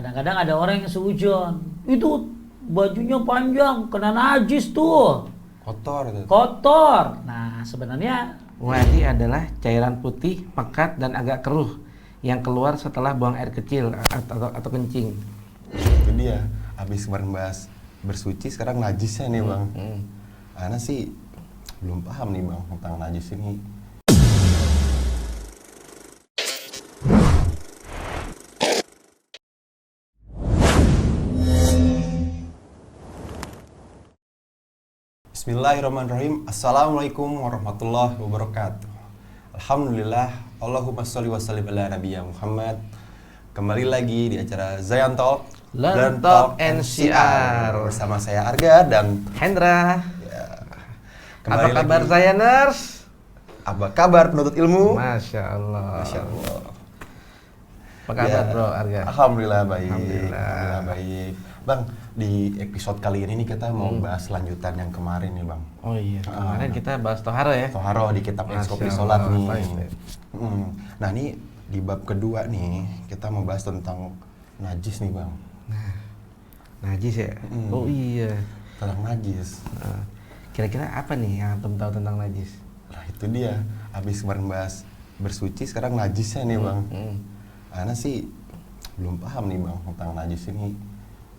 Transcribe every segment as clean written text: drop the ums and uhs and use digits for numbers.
Kadang-kadang ada orang yang sehujan, itu bajunya panjang, kena najis tuh. Kotor. Nah, sebenarnya Wadi adalah cairan putih, pekat dan agak keruh yang keluar setelah buang air kecil atau kencing. Itu dia. Habis kemarin bahas bersuci, sekarang najisnya nih Bang. Ana sih belum paham nih Bang tentang najis ini. Bismillahirrahmanirrahim. Assalamualaikum warahmatullahi wabarakatuh. Alhamdulillah. Allahumma sholli wa sallim ala nabiyya Muhammad. Kembali lagi di acara Zayan Talk, Learn Talk NCR bersama saya Arga dan Hendra. ya, Apa kabar Zayaners? Apa kabar penuntut ilmu? Masya Allah. Masya Allah. Apa kabar bro Arga? Alhamdulillah baik. Alhamdulillah Baik. Bang, di episode kali ini nih kita mau bahas lanjutan yang kemarin nih Bang. Oh iya, kemarin kita bahas Toharo ya? Toharo di kitab Ekskopi Masya Sholat Allah, nih. baik. Nah ini di bab kedua nih kita mau bahas tentang najis nih Bang. Nah, najis ya? Oh iya. Tentang najis. Kira-kira apa nih yang antum tahu tentang najis? Nah itu dia. Habis kemarin bahas bersuci, sekarang najisnya nih Bang. Ana sih belum paham nih Bang tentang najis ini.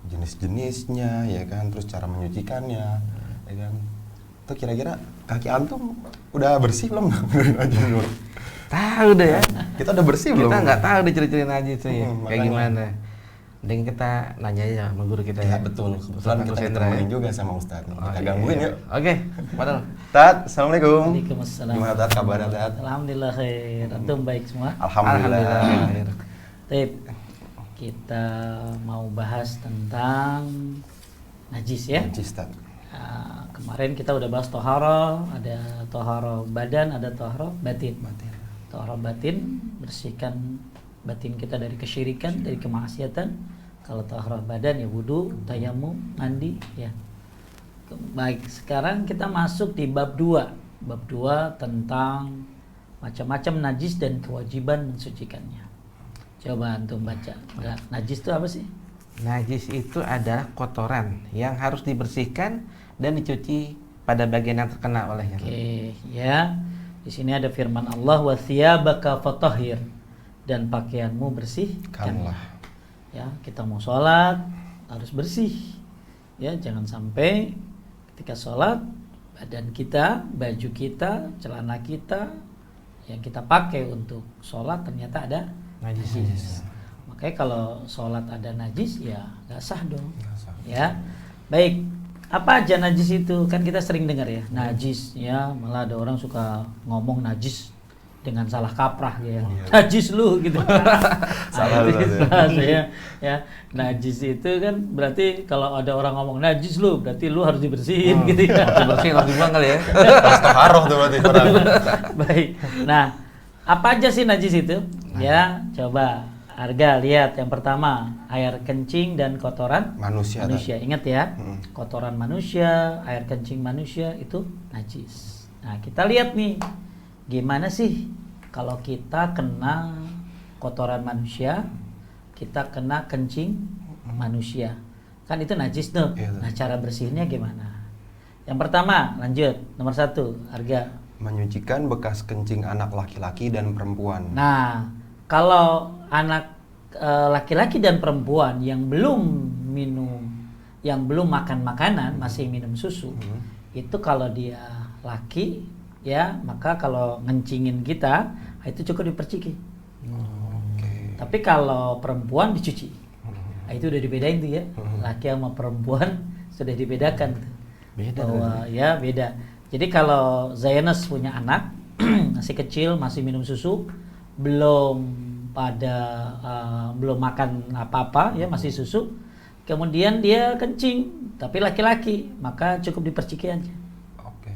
Jenis-jenisnya ya kan, terus cara menyucikannya ya kan. Tuh kira-kira kaki antum udah bersih belum dari najis dulu? Tahu deh ya. Kita udah bersih belum? Kita nggak tahu deh ciri-ciri najis tuh ya. Kayak makanya. gimana. Mending kita nanya aja sama guru kita Ya ya. betul, kebetulan Sama kita Coach Hendra ditemenin ya. juga sama Ustadz nih. Kita Oh, gangguin iya. yuk. Oke, padahal. Tat, Assalamualaikum. Waalaikumsalam. Gimana Tat, kabarnya Tat? Alhamdulillah khair. Antum baik semua? Alhamdulillah. Tip, kita mau bahas tentang najis ya. Najis Tat. Nah, kemarin kita udah bahas toharo, ada toharo badan, ada toharo batin. Toharo batin bersihkan batin kita dari kesyirikan, dari kemaksiatan. Kalau toharo badan ya wudu, tayamum, mandi ya. Baik, sekarang kita masuk di bab 2. Bab 2 tentang macam-macam najis dan kewajiban mensucikannya. Coba antum baca. Najis itu apa sih? Najis itu adalah kotoran yang harus dibersihkan dan dicuci pada bagian yang terkena olehnya. Oke, ya. Di sini ada firman Allah, wa thiyabaka fatahhir, dan pakaianmu bersihkanlah. Ya, kita mau sholat harus bersih. Ya, jangan sampai ketika sholat badan kita, baju kita, celana kita yang kita pakai untuk sholat ternyata ada najis. Makanya kalau sholat ada najis ya nggak sah dong. Ya, baik. Apa aja najis itu? Kan kita sering dengar ya, najis ya, malah ada orang suka ngomong najis dengan salah kaprah ya. Najis lu gitu. Salah itu berarti. bahasanya ya. Najis itu kan berarti kalau ada orang ngomong najis lu, berarti lu harus dibersihin gitu ya. Harus dibersihin, harus dibuang kali ya. Pas toharoh tuh berarti orang. Baik. Nah, apa aja sih najis itu? Ya, coba Arga lihat yang pertama, air kencing dan kotoran Manusia. Ingat ya, kotoran manusia, air kencing manusia itu najis. Nah, kita lihat nih, gimana sih kalau kita kena kotoran manusia, kita kena kencing manusia, kan itu najis tuh. Iya. Nah, cara bersihinnya gimana? Yang pertama, lanjut, nomor 1, Arga. Menyucikan bekas kencing anak laki-laki dan perempuan. Nah, kalau anak laki-laki dan perempuan yang belum minum, yang belum makan makanan, masih minum susu, itu kalau dia laki, ya maka kalau ngencingin kita, itu cukup diperciki. Tapi kalau perempuan dicuci, nah, itu udah dibedain tuh ya, laki sama perempuan sudah dibedakan tuh. Beda Bahwa ya beda. Jadi kalau Zayanus punya anak masih kecil, masih minum susu, belum belum makan apa-apa ya, masih susu, kemudian dia kencing tapi laki-laki, maka cukup diperciki aja. Oke.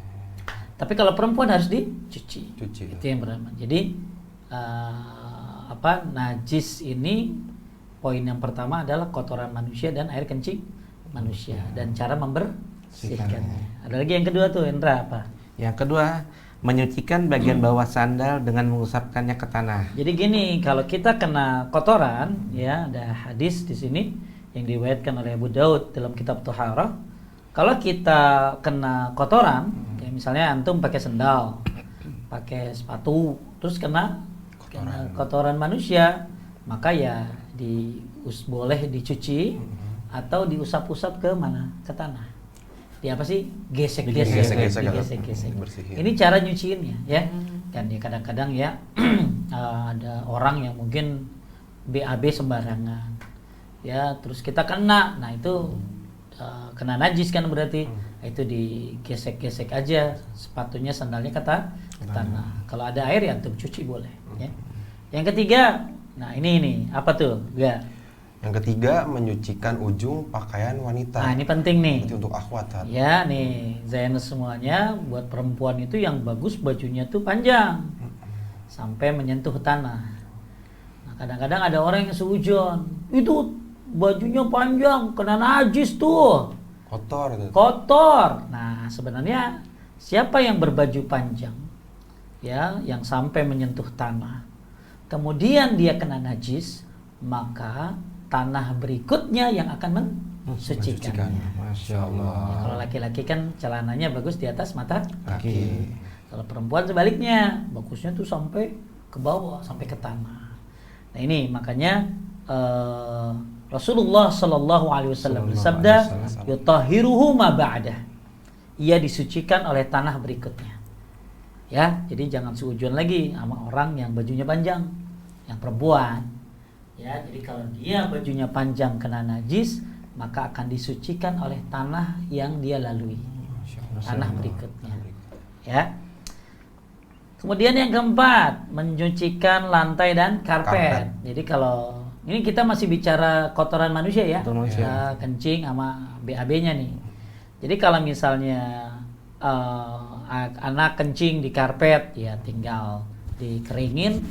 Tapi kalau perempuan harus dicuci. Cuci. Itu yang pertama. Jadi najis ini poin yang pertama adalah kotoran manusia dan air kencing manusia dan cara membersihkannya. Ada lagi yang kedua tuh, Indra, apa? Yang kedua, menyucikan bagian bawah sandal dengan mengusapkannya ke tanah. Jadi gini, kalau kita kena kotoran, ya ada hadis di sini yang diriwayatkan oleh Abu Daud dalam kitab Thaharah. Kalau kita kena kotoran, kayak misalnya antum pakai sendal, pakai sepatu, terus kena kotoran manusia, maka ya boleh dicuci atau diusap-usap ke mana? Ke tanah. Di apa sih? Gesek-gesek. Ini cara nyuciinnya, ya. Dan ya kadang-kadang ya ada orang yang mungkin BAB sembarangan, ya. Terus kita kena, nah itu kena najis kan berarti. Itu digesek-gesek aja sepatunya, sandalnya ke tanah. Kalau ada air ya antum cuci boleh. Ya. Yang ketiga, nah ini apa tuh? Enggak. Yang ketiga, menyucikan ujung pakaian wanita. Nah ini penting nih. Berarti untuk akhwat. Ya nih, Zainus semuanya buat perempuan itu yang bagus bajunya tuh panjang sampai menyentuh tanah. Nah kadang-kadang ada orang yang seujon, itu bajunya panjang, kena najis tuh. Kotor. Nah sebenarnya siapa yang berbaju panjang, ya, yang sampai menyentuh tanah, kemudian dia kena najis, maka tanah berikutnya yang akan mensucikan. Masya Allah. Ya, kalau laki-laki kan celananya bagus di atas mata kaki. Kalau perempuan sebaliknya, bagusnya tuh sampai ke bawah, sampai ke tanah. Nah ini makanya Rasulullah Shallallahu Alaihi Wasallam bersabda, "Yutahiruhu ma ba'dah." Ia disucikan oleh tanah berikutnya. Ya, jadi jangan seujuan lagi sama orang yang bajunya panjang, yang perempuan. Ya, jadi kalau dia bajunya panjang kena najis, maka akan disucikan oleh tanah yang dia lalui, tanah berikutnya. Ya. Kemudian yang keempat, menyucikan lantai dan karpet. Jadi kalau ini kita masih bicara kotoran manusia ya, kencing sama BAB-nya nih. Jadi kalau misalnya anak kencing di karpet, ya tinggal dikeringin,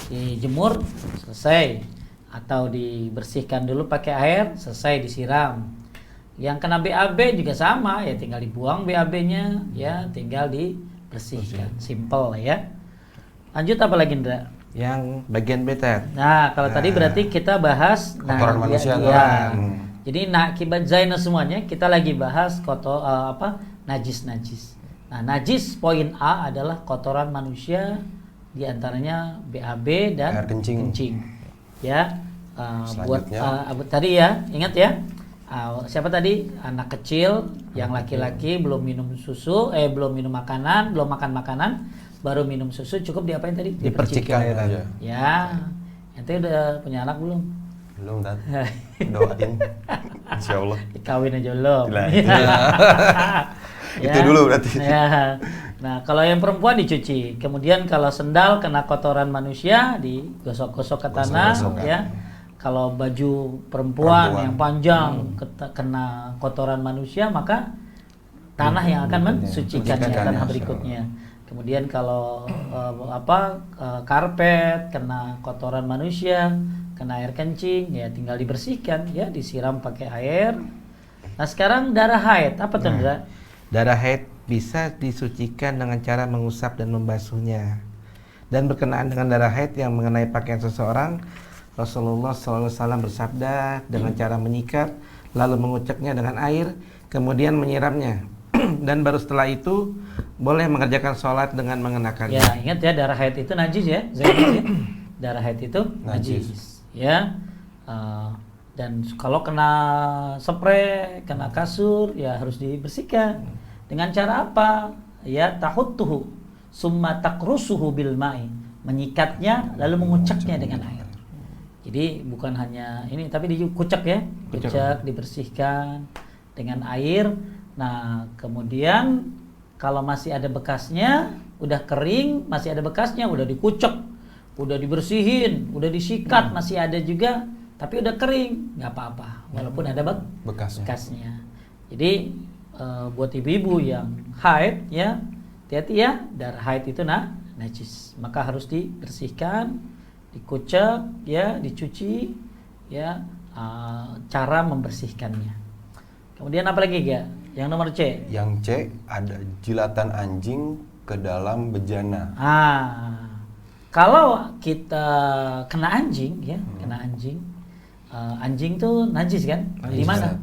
dijemur, selesai. Atau dibersihkan dulu pakai air, selesai disiram. Yang kena BAB juga sama, ya tinggal dibuang BAB-nya, ya tinggal dibersihkan. Simple ya. Lanjut apa lagi, Indra? Yang bagian betet. Nah, kalau tadi berarti kita bahas kotoran manusia. Jadi akibat Zainal semuanya kita lagi bahas najis-najis. Nah, najis poin A adalah kotoran manusia, diantaranya BAB dan air kencing. Ya, buat tadi ya, ingat ya, siapa tadi, anak kecil yang laki-laki belum minum susu, belum minum makanan, belum makan makanan, baru minum susu, cukup diapain tadi? Dipercikan aja. Ya, ente udah punya anak belum? Belum, Tat. Doain, insya Allah. Kawin aja belum. Itu dulu berarti. Ya. Nah, kalau yang perempuan dicuci, kemudian kalau sendal kena kotoran manusia digosok-gosok ke tanah, ya. Kalau baju perempuan yang panjang kena kotoran manusia, maka tanah yang akan mensucikan tanah berikutnya. Kemudian kalau karpet kena kotoran manusia, kena air kencing, ya tinggal dibersihkan, ya disiram pakai air. Nah, sekarang darah haid, apa tuh, Indra? Darah haid bisa disucikan dengan cara mengusap dan membasuhnya. Dan berkenaan dengan darah haid yang mengenai pakaian seseorang, Rasulullah SAW bersabda dengan cara menyikat, lalu menguceknya dengan air, kemudian menyiramnya. Dan baru setelah itu boleh mengerjakan sholat dengan mengenakannya. Ya, ingat ya, darah haid itu najis ya, Zainal, ya. Darah haid itu najis. Ya. Dan kalau kena spray, kena kasur, ya harus dibersihkan. Dengan cara apa? Ya, tahuttuhu summa takrusuhu bil ma'i. Menyikatnya lalu menguceknya dengan air. Jadi bukan hanya ini, tapi dikucek ya. Kucek, dibersihkan dengan air. Nah, kemudian kalau masih ada bekasnya, udah kering, masih ada bekasnya, udah dikucek, udah dibersihin, udah disikat, masih ada juga, tapi udah kering, nggak apa-apa, walaupun ada bekasnya. Jadi buat ibu-ibu yang haid, ya hati-hati ya, darah haid itu najis, maka harus dibersihkan, dikucek, ya dicuci, ya cara membersihkannya. Kemudian apa lagi ya? Yang nomor C. Yang C ada jilatan anjing ke dalam bejana. Kalau kita kena anjing ya, kena anjing, anjing tuh najis kan? Di mana?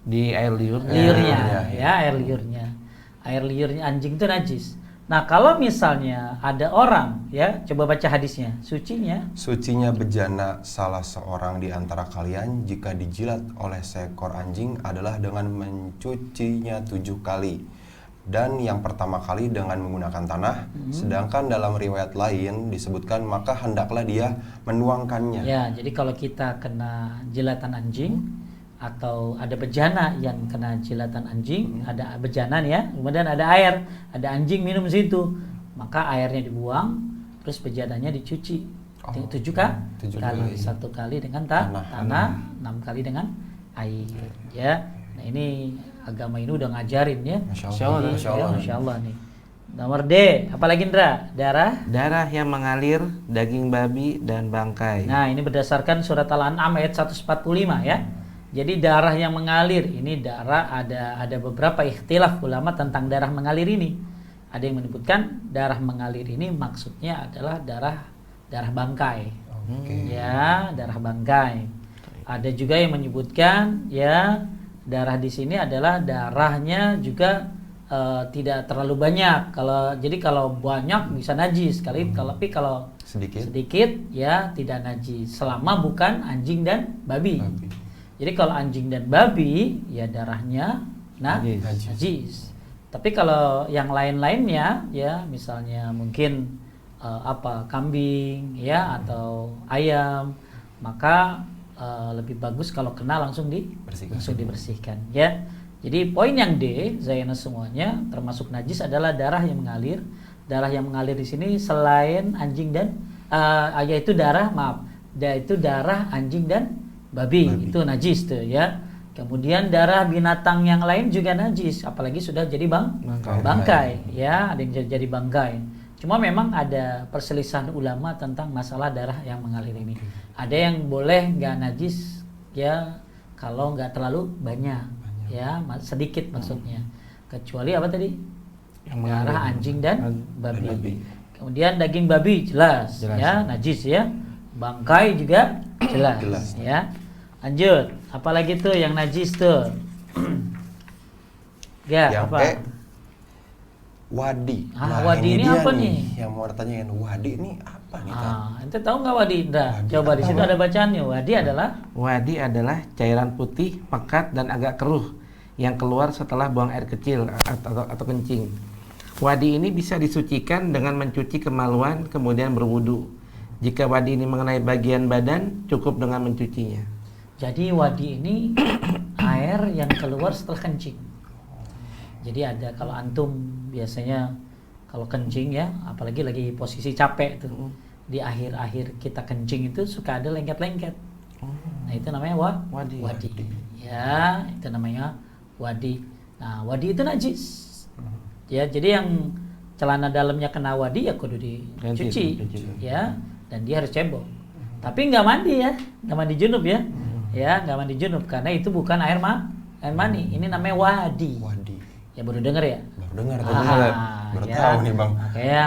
Di air liur. Liurnya, ya air liurnya. Air liurnya anjing itu najis. Nah kalau misalnya ada orang ya, coba baca hadisnya, Sucinya bejana salah seorang di antara kalian jika dijilat oleh seekor anjing adalah dengan mencucinya 7 kali. Dan yang pertama kali dengan menggunakan tanah, sedangkan dalam riwayat lain disebutkan maka hendaklah dia menuangkannya. Ya, jadi kalau kita kena jilatan anjing atau ada bejana yang kena jilatan anjing, ada bejana ya, kemudian ada air, ada anjing minum situ, maka airnya dibuang, terus bejananya dicuci. 7 kali, 1 kali dengan tanah, 6 kali dengan air. Ya, nah ini agama ini udah ngajarin ya. Masya Allah nih. Nomor D, apalagi Indra? Darah yang mengalir, daging babi dan bangkai. Nah, ini berdasarkan surat Al-An'am ayat 145 ya. Jadi darah yang mengalir, ini darah ada beberapa ikhtilaf ulama tentang darah mengalir ini. Ada yang menyebutkan darah mengalir ini maksudnya adalah darah bangkai. Ya, darah bangkai. Ada juga yang menyebutkan ya darah di sini adalah darahnya juga tidak terlalu banyak. Kalau banyak bisa najis, tapi kalau sedikit ya tidak najis selama bukan anjing dan babi. Jadi kalau anjing dan babi ya darahnya najis. Tapi kalau yang lain-lainnya ya misalnya mungkin kambing ya atau ayam, maka lebih bagus kalau kena langsung dibersihkan ya. Jadi poin yang D, Zainus semuanya termasuk najis adalah darah yang mengalir. Darah yang mengalir di sini selain anjing dan yaitu darah anjing dan babi. Itu najis tuh ya. Kemudian darah binatang yang lain juga najis, apalagi sudah jadi bangkai ya, ada yang jadi bangkai. Cuma memang ada perselisihan ulama tentang masalah darah yang mengalir ini. Ada yang boleh nggak najis ya kalau nggak terlalu banyak ya, sedikit maksudnya. Kecuali apa tadi? Darah anjing dan babi. Kemudian daging babi jelas. Ya najis ya. Bangkai juga jelas. Ya. Lanjut, apalagi tuh yang najis tuh? Yang apa? Wadi. Wadi ini apa nih? Yang mau tanyain wadi ini apa nih? Ente tahu nggak wadi? Coba di situ ada bacaannya. Wadi adalah cairan putih, pekat dan agak keruh yang keluar setelah buang air kecil atau kencing. Wadi ini bisa disucikan dengan mencuci kemaluan kemudian berwudu. Jika wadi ini mengenai bagian badan, cukup dengan mencucinya. Jadi wadi ini air yang keluar setelah kencing. Jadi ada kalau antum biasanya kalau kencing ya, apalagi lagi posisi capek tuh, di akhir-akhir kita kencing itu suka ada lengket-lengket. Nah itu namanya wadi. Ya, itu namanya wadi. Nah wadi itu najis. Ya, jadi yang celana dalamnya kena wadi ya kudu dicuci, ya, dan dia harus cebok. Tapi nggak mandi ya, nggak mandi junub ya. Ya, nggak mandi junub karena itu bukan air mani. Ini namanya wadi. Ya baru dengar ya? Baru dengar. Baru tahu nih Bang. Makanya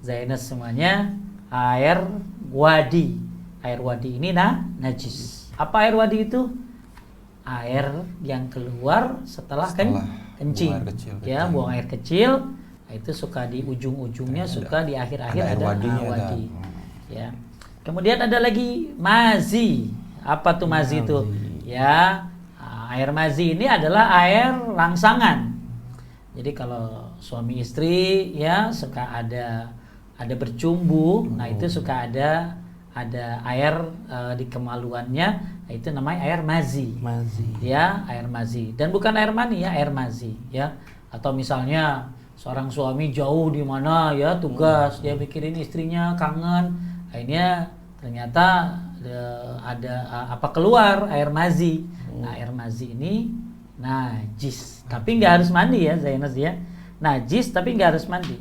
Zainus semuanya air wadi. Air wadi ini najis. Apa air wadi itu? Air yang keluar setelah kencing. Ya, buang air kecil. Itu suka di ujung-ujungnya, suka di akhir-akhir ada wadi. Ya. Kemudian ada lagi mazi. Apa tuh mazi itu? Ya, air mazi ini adalah air rangsangan. Jadi kalau suami istri ya suka ada bercumbu, nah itu suka ada air di kemaluannya, itu namanya air mazi. Ya, air mazi. Dan bukan air mani ya, air mazi ya. Atau misalnya seorang suami jauh di mana ya tugas, dia mikirin istrinya kangen, akhirnya ternyata ada keluar air mazi. Nah, air mazi ini najis, tapi nggak harus mandi ya Zainus ya. Najis tapi nggak harus mandi.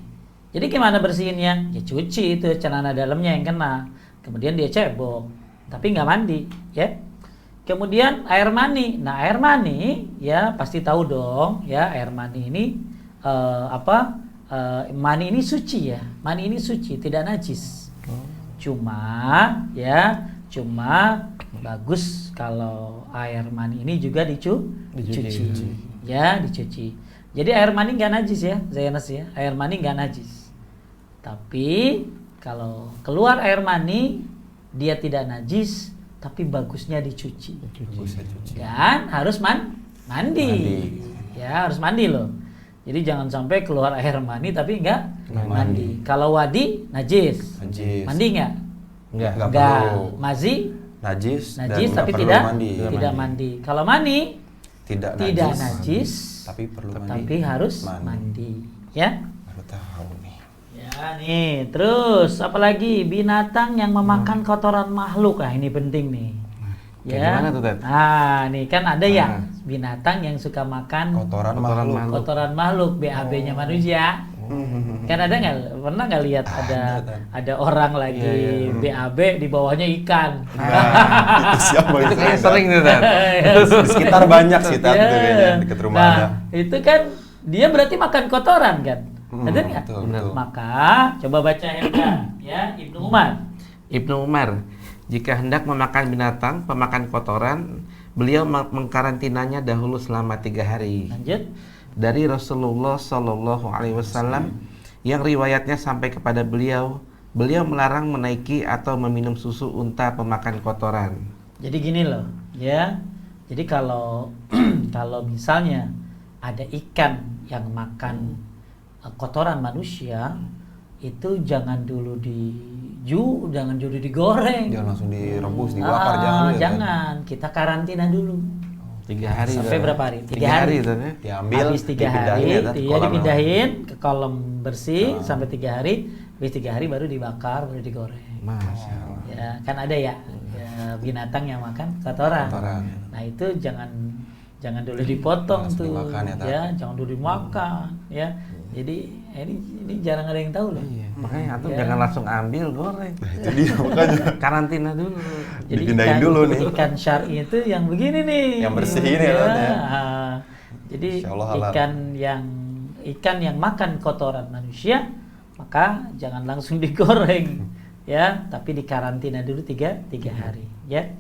Jadi gimana bersihinnya? Ya cuci itu celana dalamnya yang kena, kemudian dia cebok, tapi nggak mandi ya. Kemudian air mani. Nah, air mani ya pasti tahu dong ya, air mani ini mani ini suci ya. Mani ini suci, tidak najis. Cuma bagus kalau air mani ini juga dicuci. Ya, dicuci. Jadi air mani nggak najis ya, Zainas ya. Air mani nggak najis. Tapi kalau keluar air mani dia tidak najis, tapi bagusnya dicuci. Dan harus mandi. Ya, harus mandi loh. Jadi jangan sampai keluar air mani tapi nggak mandi. Kalau wadi najis. Mandi nggak? Nggak. Mazi najis tapi tidak mandi. Kalau mani tidak najis tapi perlu mandi. Tapi harus mandi. Ya. Baru tahu nih. Ya nih, terus apalagi binatang yang memakan kotoran makhluk. Ini penting nih. Ya. Gimana tuh, Ted? Nah, nih kan ada ya binatang yang suka makan kotoran makhluk, BAB-nya manusia. Kan ada nggak? Pernah nggak lihat ada orang lagi BAB di bawahnya ikan? Itu kayaknya sering tuh, Ted. Di sekitar banyak sih, Ted, kayaknya dekat rumah ada. Itu kan dia berarti makan kotoran kan? Ada nggak? Betul. Maka coba baca ya Ibnu Umar. Jika hendak memakan binatang pemakan kotoran, beliau mengkarantinanya dahulu selama 3 hari. Lanjut. Dari Rasulullah Shallallahu Alaihi Wasallam yang riwayatnya sampai kepada beliau melarang menaiki atau meminum susu unta pemakan kotoran. Jadi gini loh, ya. Jadi kalau misalnya ada ikan yang makan kotoran manusia, itu jangan dulu jangan dulu digoreng. Jangan langsung direbus, dibakar, jangan. Kita karantina dulu. 3 hari. Sampai berapa hari? 3 hari. Diambil, habis 3 hari, dipindahin ke kolam bersih sampai 3 hari. Habis 3 hari baru dibakar, baru digoreng. Masya Allah. Ya, kan ada ya binatang yang makan kotoran. Nah itu jangan dulu dipotong tuh. Dimakan, jangan dulu dimakan. Ya. Jadi ini jarang ada yang tahu loh. Iya, makanya atau jangan langsung ambil goreng. Itu dia makanya. Karantina dulu. Jadi dipindahin dulu nih. Ikan syar'i itu yang begini nih. Yang bersih ini ya. Jadi ikan yang makan kotoran manusia, maka jangan langsung digoreng ya, tapi dikarantina dulu 3 hari ya.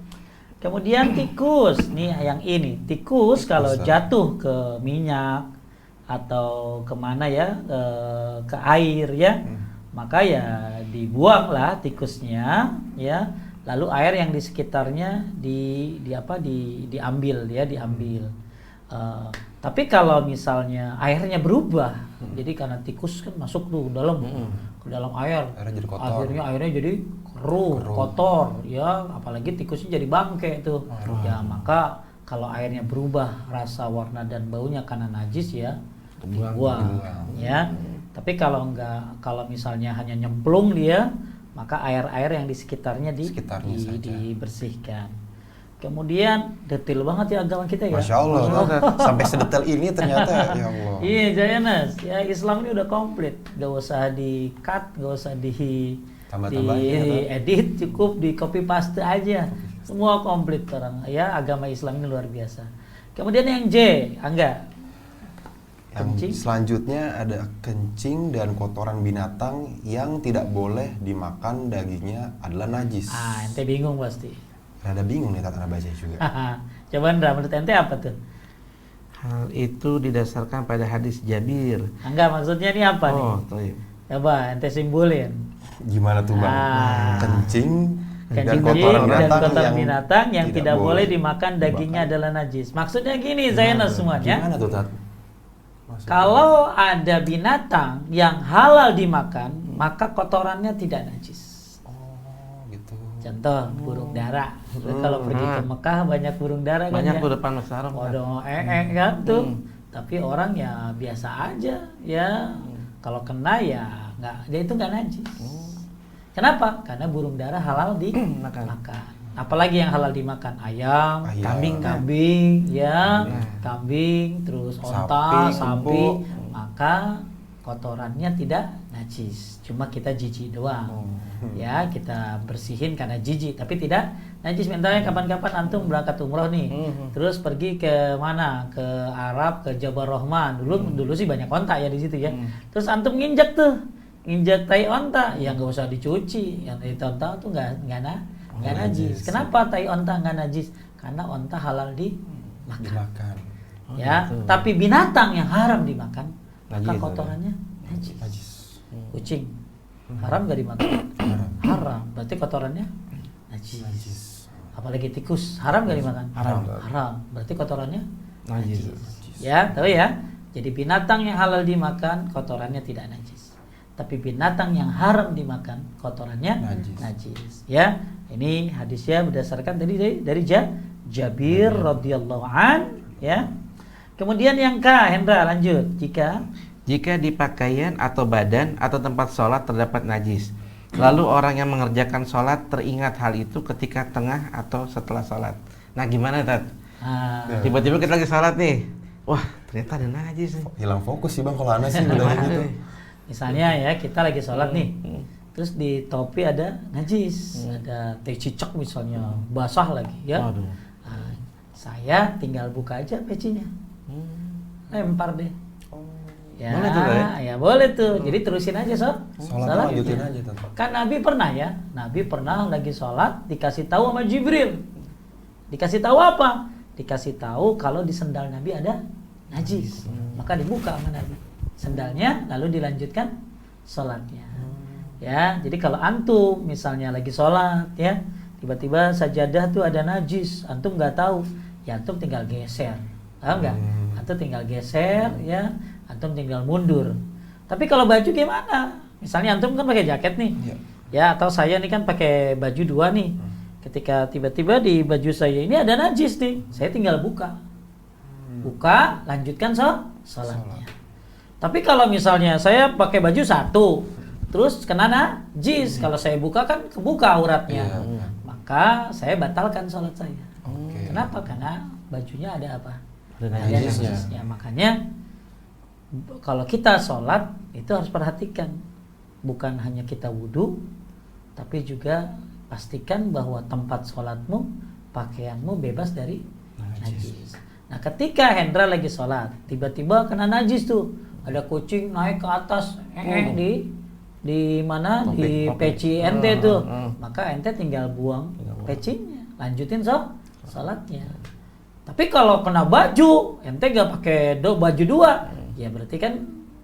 Kemudian tikus, nih yang ini. Tikus kalau jatuh ke minyak atau kemana ya, ke air ya, maka ya dibuanglah tikusnya ya, lalu air yang di sekitarnya diambil. Tapi kalau misalnya airnya berubah, jadi karena tikus kan masuk tuh ke dalam air, akhirnya jadi keruh, kotor ya, apalagi tikusnya jadi bangke tuh. Ya maka kalau airnya berubah rasa, warna dan baunya karena najis ya dibuang ya. Tapi kalau misalnya hanya nyemplung dia, maka air-air yang di sekitarnya dibersihkan. Kemudian detail banget ya agama kita ya. Masya Allah. Sampai sedetail ini ternyata ya Allah. Iya Jayanas, ya Islam ini udah komplit, gak usah di cut, gak usah di edit, cukup di copy paste aja, semua komplit orang ya. Agama Islam ini luar biasa. Kemudian yang J, Angga. Yang selanjutnya ada kencing dan kotoran binatang yang tidak boleh dimakan, dagingnya adalah najis. Ente bingung pasti. Rada bingung nih Tata baca juga. Coba Ndra, menurut ente apa tuh? Hal itu didasarkan pada hadis Jabir. Enggak, maksudnya ini apa nih? Toib. Coba ente simpulin. Gimana tuh Bang? Kencing dan kotoran binatang yang tidak boleh dimakan, dagingnya adalah najis. Maksudnya gini, Zainal semuanya. Gimana tuh Tat? Kalau ada binatang yang halal dimakan, maka kotorannya tidak najis. Oh, gitu. Contoh burung dara. Kalau pergi ke Mekah banyak burung dara kan. Banyak ya. tuh depan Masjid Haram. Kan tuh. Tapi orang ya biasa aja ya. Kalau kena ya dia itu nggak najis. Kenapa? Karena burung dara halal dimakan. Apalagi yang halal dimakan, ayam, kambing ya, kambing, terus onta, sapi, maka kotorannya tidak najis. Cuma kita jijik doang. Ya, kita bersihin karena jijik, tapi tidak najis. Misalnya kapan-kapan antum berangkat umroh nih, terus pergi ke mana? Ke Arab, ke Jabal Rahman. Dulu sih banyak onta ya di situ ya. Terus antum nginjak tai onta, ya nggak usah dicuci. Yang tai onta tuh nggak najis. Kenapa tai onta nggak najis? Karena onta halal dimakan. Ya, gitu. Tapi binatang yang haram dimakan, maka kotorannya najis. Kucing haram nggak dimakan? Haram. Berarti kotorannya najis. Apalagi tikus haram nggak dimakan? Haram. Berarti kotorannya najis. Ya, tahu ya. Jadi binatang yang halal dimakan kotorannya tidak najis. Tapi binatang yang haram dimakan kotorannya najis. Ya, ini hadisnya berdasarkan dari Jabir radhiyallahu an. Ya. Kemudian yang K, Hendra lanjut. Jika di pakaian atau badan atau tempat sholat terdapat najis, lalu orang yang mengerjakan sholat teringat hal itu ketika tengah atau setelah sholat. Nah gimana Tat? Tiba-tiba kita lagi sholat nih, wah ternyata ada najis nih. Hilang fokus sih bang kalau anak sih udah gitu. Misalnya ya kita lagi sholat nih, terus di topi ada najis, ada teh cicak misalnya, basah lagi ya. Saya tinggal buka aja pecinya, lempar deh. Ya, boleh tuh, ya boleh tuh. Jadi terusin aja sholat. Lanjutin aja tuh. Kan Nabi pernah lagi sholat dikasih tahu sama Jibril. Dikasih tahu apa? Dikasih tahu kalau di sendal Nabi ada najis. Maka dibuka sama Nabi sendalnya, lalu dilanjutkan sholatnya. Ya, jadi kalau antum misalnya lagi sholat ya, tiba-tiba sajadah tuh ada najis, antum nggak tahu, ya antum tinggal geser, paham nggak? Antum tinggal geser ya. Antum tinggal mundur. Tapi kalau baju gimana? Misalnya antum kan pakai jaket nih, ya atau saya nih kan pakai baju dua nih. Ketika tiba-tiba di baju saya ini ada najis nih, saya tinggal buka, lanjutkan sholatnya. Tapi kalau misalnya saya pakai baju satu, terus kena najis, kalau saya buka kan kebuka auratnya, maka saya batalkan sholat saya. Kenapa? Karena bajunya ada apa? Ada najisnya. Makanya kalau kita sholat itu harus perhatikan, bukan hanya kita wudhu, tapi juga pastikan bahwa tempat sholatmu, pakaianmu bebas dari najis. Nah ketika Hendra lagi sholat, tiba-tiba kena najis tuh, ada kucing naik ke atas, di mana di peci ente tuh, maka ente tinggal buang pecinya, lanjutin sholatnya. Tapi kalau kena baju, ente gak pakai baju dua, ya berarti kan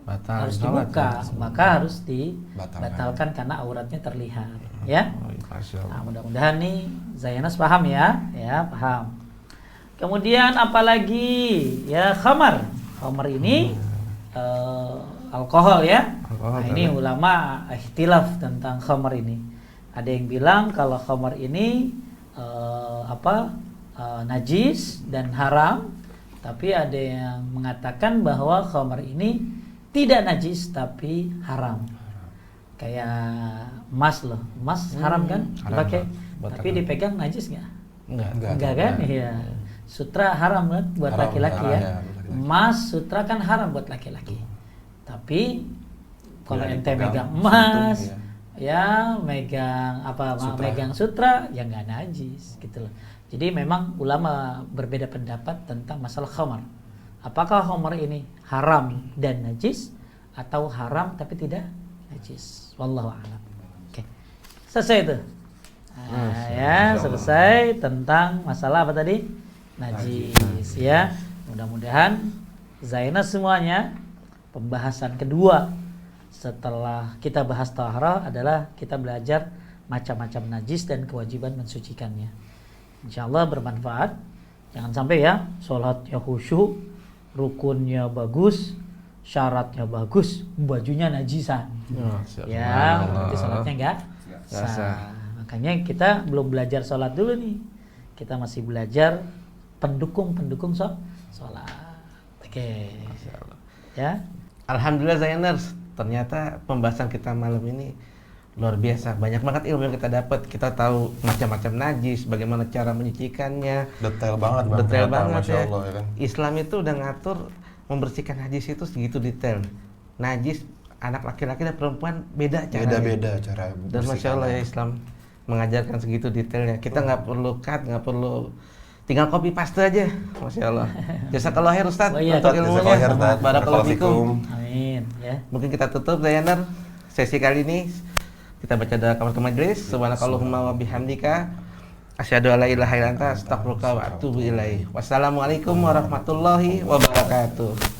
harus dibuka, maka harus dibatalkan karena auratnya terlihat, ya. Nah, mudah-mudahan nih Zainas paham ya, paham. Kemudian apalagi ya khamar ini alkohol ya. Nah, ini ulama ikhtilaf tentang khamar ini. Ada yang bilang kalau khamar ini najis dan haram. Tapi ada yang mengatakan bahwa khamar ini tidak najis tapi haram. Kayak emas loh, emas haram kan dipakai, tapi dipegang najis nggak? Enggak kan? Iya. Sutra haram kan buat laki-laki ya. Emas sutra kan haram buat laki-laki. Tapi kalau ente megang emas, ya megang megang sutra, ya nggak najis gitu loh. Jadi memang ulama berbeda pendapat tentang masalah khamar. Apakah khamar ini haram dan najis atau haram tapi tidak najis? Wallahu a'lam. Oke. Selesai itu. Selesai tentang masalah apa tadi? Najis ya. Mudah-mudahan Zainas semuanya pembahasan kedua setelah kita bahas taharah adalah kita belajar macam-macam najis dan kewajiban mensucikannya. InsyaAllah bermanfaat. Jangan sampai ya sholatnya khusyuk, rukunnya bagus, syaratnya bagus, bajunya najisan. Ya, berarti sholatnya enggak sah. Makanya kita belum belajar sholat dulu nih. Kita masih belajar pendukung sholat. Oke. Ya. Alhamdulillah Zainers, ternyata pembahasan kita malam ini luar biasa, banyak banget ilmu yang kita dapat. Kita tahu macam-macam najis, bagaimana cara menyucikannya. Detail banget ya. Allah, ya kan? Islam itu udah ngatur membersihkan najis itu segitu detail. Najis anak laki-laki dan perempuan beda cara. Beda-beda cara. Dan masya Allah ya, Islam mengajarkan segitu detailnya. Kita nggak perlu cut, nggak perlu, tinggal copy paste aja. Masya Allah. Jazakallah khair Ustaz untuk ilmunya. Barakallahu fikum. Amin. Ya. Mungkin kita tutup Zayaner sesi kali ini. Kita baca doa kafaratul majlis. Subhanakallahumma wa bihamdika asyhadu alla ilaha illa anta astaghfiruka wa atubu ilaik. Wassalamualaikum warahmatullahi wabarakatuh.